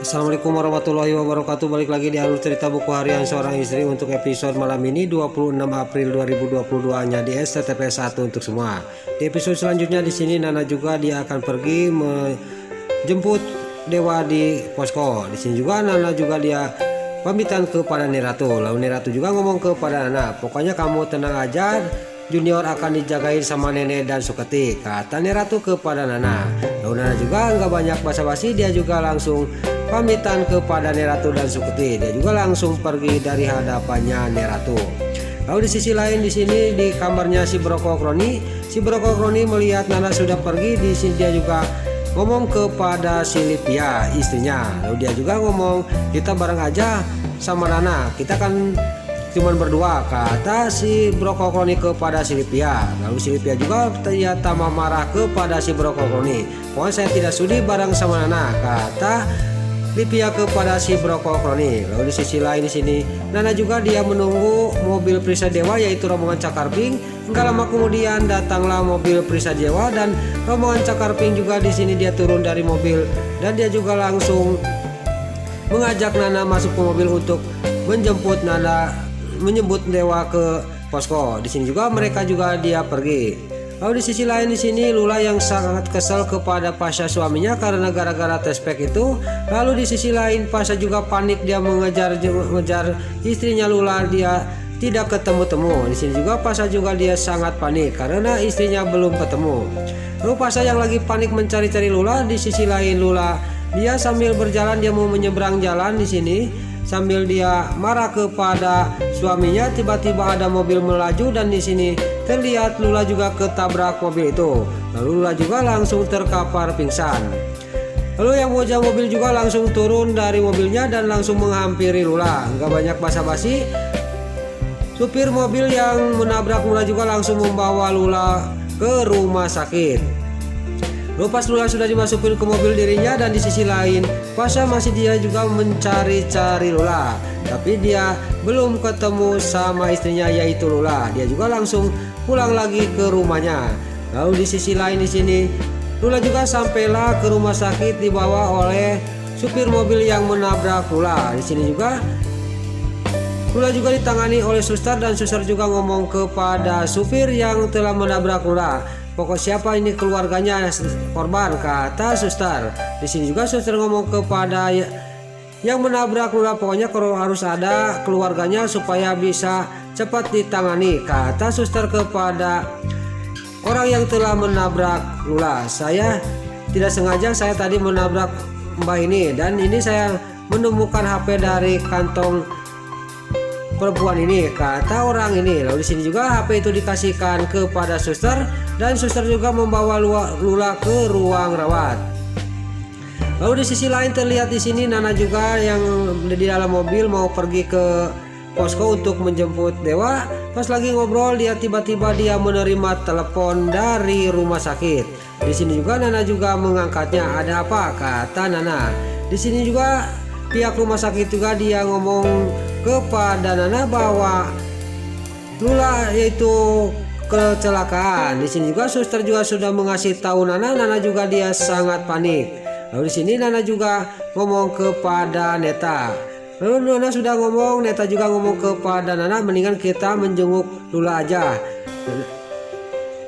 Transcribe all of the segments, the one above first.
Assalamualaikum warahmatullahi wabarakatuh. Balik lagi di alur cerita buku harian seorang istri untuk episode malam ini 26 April 2022 nya di STTP 1 untuk semua. Di episode selanjutnya di sini Nana juga dia akan pergi menjemput Dewa di posko. Di sini juga Nana juga dia pamitan kepada Niratu. Lalu Niratu juga ngomong kepada Nana, pokoknya kamu tenang aja, Junior akan dijagain sama Nenek dan Suketi, kata Niratu kepada Nana. Lalu Nana juga nggak banyak basa-basi, dia juga langsung pamitan kepada Niratu dan Suketi. Dia juga langsung pergi dari hadapannya Niratu. Lalu di sisi lain di sini di kamarnya si Broko Kroni melihat Nana sudah pergi. Di sini dia juga ngomong kepada si Livia istrinya. Lalu dia juga ngomong, kita bareng aja sama Nana, kita kan cuman berdua, kata si Broko Kroni kepada si Livia. Lalu si Livia juga ternyata marah kepada si Broko Kroni. Pokoknya saya tidak sudi bareng sama Nana, kata Livia kepada si Broko Kroni. Lalu di sisi lain di sini Nana juga dia menunggu mobil Prisa Dewa yaitu rombongan Cakarping. Enggak lama kemudian datanglah mobil Prisa Dewa dan rombongan Cakarping juga di sini dia turun dari mobil dan dia juga langsung mengajak Nana masuk ke mobil untuk menjemput Dewa ke posko. Di sini juga mereka juga dia pergi. Lalu di sisi lain di sini Lula yang sangat kesal kepada Pasha suaminya karena gara-gara tespek itu. Lalu di sisi lain Pasha juga panik, dia mengejar istrinya Lula, dia tidak ketemu-temu. Di sini juga Pasha juga dia sangat panik karena istrinya belum ketemu. Lalu Pasha yang lagi panik mencari-cari Lula. Di sisi lain Lula dia sambil berjalan, dia mau menyeberang jalan di sini. Sambil dia marah kepada suaminya, tiba-tiba ada mobil melaju dan di sini terlihat Lula juga ketabrak mobil itu. Lalu Lula juga langsung terkapar pingsan. Lalu yang bocah mobil juga langsung turun dari mobilnya dan langsung menghampiri Lula. Enggak banyak basa-basi, supir mobil yang menabrak Lula juga langsung membawa Lula ke rumah sakit. Lepas Lula sudah dimasukin ke mobil dirinya dan di sisi lain Pasha masih dia juga mencari-cari Lula, tapi dia belum ketemu sama istrinya yaitu Lula. Dia juga langsung pulang lagi ke rumahnya. Lalu di sisi lain di sini Lula juga sampailah ke rumah sakit dibawa oleh supir mobil yang menabrak Lula. Di sini juga Lula juga ditangani oleh suster dan suster juga ngomong kepada supir yang telah menabrak Lula, pokok siapa ini keluarganya korban, kata suster. Di sini juga suster ngomong kepada yang menabrak Lula, pokoknya kalau harus ada keluarganya supaya bisa cepat ditangani, kata suster kepada orang yang telah menabrak Lula. Saya tidak sengaja, saya tadi menabrak mbak ini dan ini saya menemukan HP dari kantong perempuan ini, kata orang ini. Lalu di sini juga HP itu dikasihkan kepada suster dan suster juga membawa Lula ke ruang rawat. Lalu di sisi lain terlihat di sini Nana juga yang di dalam mobil mau pergi ke posko untuk menjemput Dewa. Pas lagi ngobrol dia tiba-tiba dia menerima telepon dari rumah sakit. Di sini juga Nana juga mengangkatnya. Ada apa, kata Nana. Di sini juga pihak rumah sakit juga dia ngomong kepada Nana bahwa Lula yaitu kecelakaan. Di sini juga suster juga sudah mengasih tahu Nana. Nana juga dia sangat panik. Lalu di sini Nana juga ngomong kepada Neta. Lalu Nana sudah ngomong, Neta juga ngomong kepada Nana, mendingan kita menjenguk Lula aja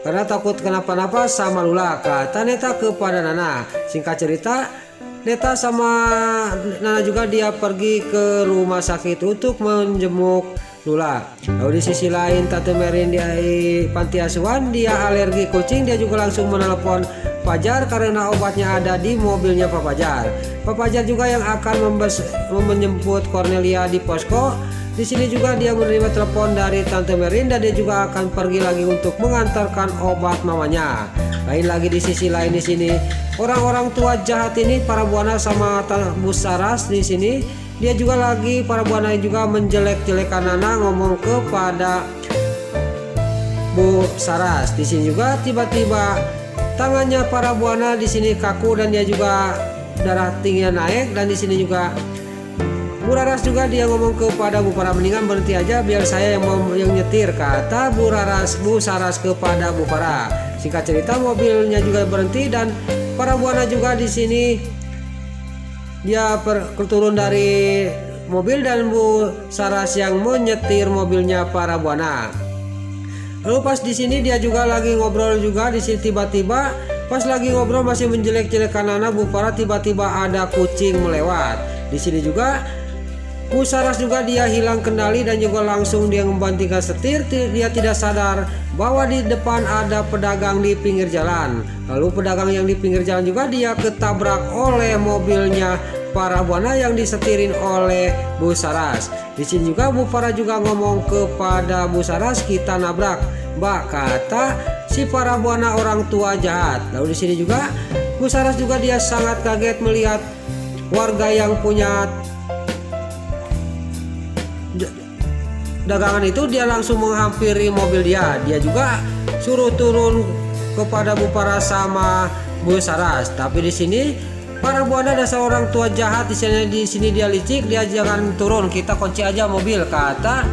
karena takut kenapa-napa sama Lula, kata Neta kepada Nana. Singkat cerita, Neta sama Nana juga dia pergi ke rumah sakit untuk menjenguk Lula. Lalu di sisi lain Tante Merin di panti asuhan dia alergi kucing, dia juga langsung menelepon Fajar karena obatnya ada di mobilnya Pak Fajar. Pak Fajar juga yang akan menjemput Cornelia di posko. Di sini juga dia menerima telepon dari Tante Merin dan dia juga akan pergi lagi untuk mengantarkan obat mamanya. Lain lagi di sisi lain di sini orang-orang tua jahat ini, para buana sama Bu Saras di sini dia juga lagi para buana juga menjelek-jelekan Nana, ngomong kepada Bu Saras. Di sini juga tiba-tiba tangannya para buana di sini kaku dan dia juga darah tingginya naik dan di sini juga Bu Raras juga dia ngomong kepada Bu Farah, mendingan berhenti aja biar saya yang nyetir, kata Bu Saras kepada Bu Farah. Singkat cerita mobilnya juga berhenti dan para buana juga di sini dia turun dari mobil dan Bu Saras yang menyetir mobilnya para buana. Lalu pas di sini dia juga lagi ngobrol juga di sini tiba-tiba pas lagi ngobrol masih menjelek-jelekan anak Bu Farah, tiba-tiba ada kucing melewat. Di sini juga Bu Saras juga dia hilang kendali dan juga langsung dia membantingkan setir. Dia tidak sadar bahwa di depan ada pedagang di pinggir jalan. Lalu pedagang yang di pinggir jalan juga dia ketabrak oleh mobilnya para buana yang disetirin oleh Bu Saras. Di sini juga Bu Farah juga ngomong kepada Bu Saras, kita nabrak, Mbak, kata si para buana orang tua jahat. Lalu di sini juga Bu Saras juga dia sangat kaget melihat warga yang punya dagangan itu, dia langsung menghampiri mobil dia. Dia juga suruh turun kepada Bu Farah sama Bu Saras. Tapi di sini para buana ada seorang tua jahat. Di sini dia licik, dia jangan turun, kita kunci aja mobil, kata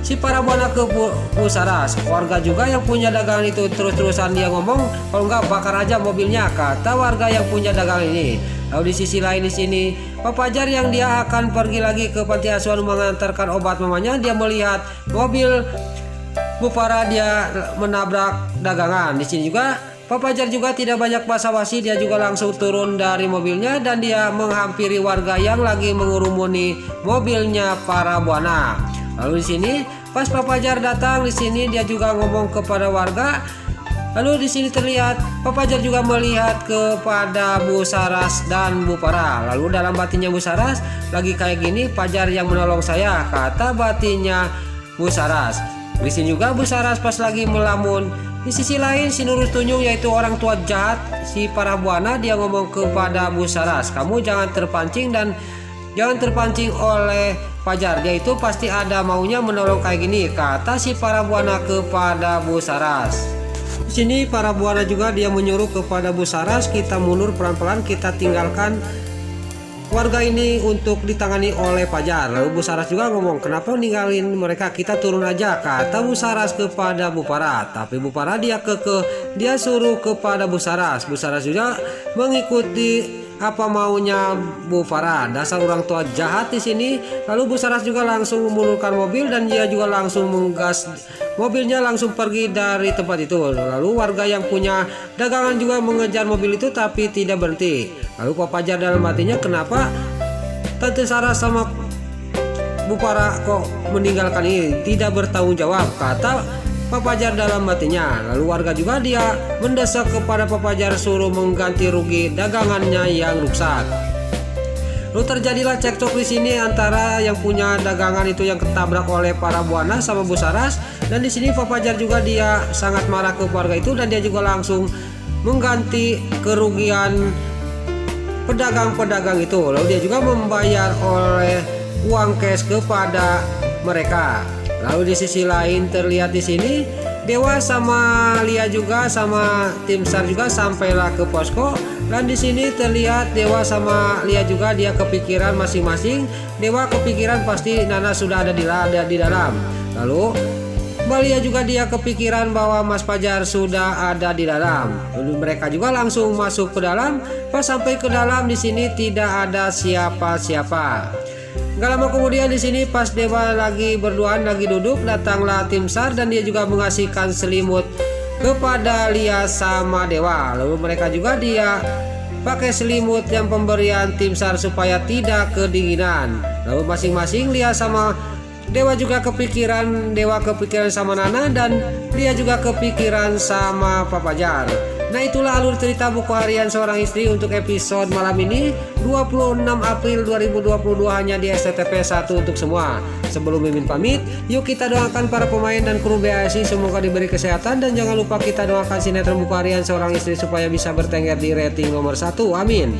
si para buana ke Bu Saras. Warga juga yang punya dagangan itu terus-terusan dia ngomong, kalau enggak bakar aja mobilnya, kata warga yang punya dagangan ini. Lalu di sisi lain di sini Pak Fajar yang dia akan pergi lagi ke panti asuhan mengantarkan obat mamanya, dia melihat mobil Bu Farah dia menabrak dagangan. Di sini juga Pak Fajar juga tidak banyak basa-basi, dia juga langsung turun dari mobilnya dan dia menghampiri warga yang lagi mengurumuni mobilnya para buana. Lalu di sini pas Pak Fajar datang di sini dia juga ngomong kepada warga. Lalu di sini terlihat Pak Fajar juga melihat kepada Bu Saras dan Bu Farah. Lalu dalam batinnya Bu Saras, lagi kayak gini Fajar yang menolong saya, kata batinnya Bu Saras. Di sini juga Bu Saras pas lagi melamun. Di sisi lain si Nurul Tunjung yaitu orang tua jahat si para buana, dia ngomong kepada Bu Saras, kamu jangan terpancing dan jangan terpancing oleh Fajar, dia itu pasti ada maunya menolong kayak gini, kata si para buana kepada Bu Saras. Di sini para buana juga dia menyuruh kepada Bu Saras, kita mundur pelan-pelan, kita tinggalkan warga ini untuk ditangani oleh Fajar. Lalu Bu Saras juga ngomong, kenapa ninggalin mereka, kita turun aja, kata Bu Saras kepada Bu Farah. Tapi Bu Farah dia dia suruh kepada Bu Saras. Bu Saras juga mengikuti apa maunya Bu Farah, dasar orang tua jahat di sini. Lalu Bu Saras juga langsung memundurkan mobil dan dia juga langsung menggas mobilnya langsung pergi dari tempat itu. Lalu warga yang punya dagangan juga mengejar mobil itu tapi tidak berhenti. Lalu Pak Fajar dalam hatinya, kenapa Tante Saras sama Bu Farah kok meninggalkan ini, tidak bertanggung jawab, kata Pak Fajar dalam hatinya. Lalu warga juga dia mendesak kepada Pak Fajar suruh mengganti rugi dagangannya yang rusak. Lalu terjadilah cekcok di sini antara yang punya dagangan itu yang ketabrak oleh para buana sama Bu Saras, dan di sini Pak Fajar juga dia sangat marah ke warga itu dan dia juga langsung mengganti kerugian pedagang-pedagang itu. Lalu dia juga membayar oleh uang cash kepada mereka. Lalu di sisi lain terlihat di sini Dewa sama Lia juga sama tim SAR juga sampailah ke posko, dan di sini terlihat Dewa sama Lia juga dia kepikiran masing-masing. Dewa kepikiran pasti Nana sudah ada di dalam. Lalu Mbak Lia juga dia kepikiran bahwa Mas Fajar sudah ada di dalam. Lalu mereka juga langsung masuk ke dalam. Pas sampai ke dalam di sini tidak ada siapa-siapa. Gak lama kemudian di sini pas Dewa lagi berduaan lagi duduk, datanglah tim SAR dan dia juga mengasihkan selimut kepada Lia sama Dewa. Lalu mereka juga dia pakai selimut yang pemberian tim SAR supaya tidak kedinginan. Lalu masing-masing Lia sama Dewa juga kepikiran, Dewa kepikiran sama Nana dan dia juga kepikiran sama Pak Fajar. Nah itulah alur cerita buku harian seorang istri untuk episode malam ini 26 April 2022 hanya di SCTP 1 untuk semua. Sebelum Mimin pamit, yuk kita doakan para pemain dan kru BASI semoga diberi kesehatan, dan jangan lupa kita doakan sinetron buku harian seorang istri supaya bisa bertengger di rating nomor 1, amin.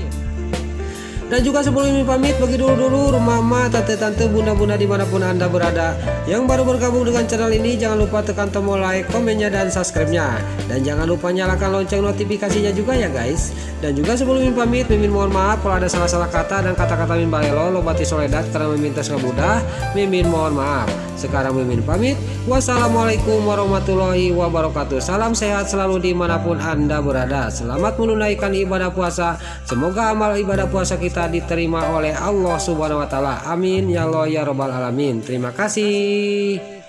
Dan juga sebelum ini pamit, bagi dulu mama, tante-tante, bunda-bunda dimanapun anda berada yang baru bergabung dengan channel ini, jangan lupa tekan tombol like, komennya, dan subscribe-nya. Dan jangan lupa nyalakan lonceng notifikasinya juga ya guys. Dan juga sebelum ini pamit, Mimin mohon maaf kalau ada salah-salah kata dan kata-kata Mimin balelo, lobati soledat karena Mimin tes mudah. Mimin mohon maaf. Sekarang Mimin pamit. Wassalamualaikum warahmatullahi wabarakatuh. Salam sehat selalu dimanapun anda berada. Selamat menunaikan ibadah puasa. Semoga amal ibadah puasa kita bisa diterima oleh Allah Subhanahu wa taala. Amin ya Allah ya rabbal alamin. Terima kasih.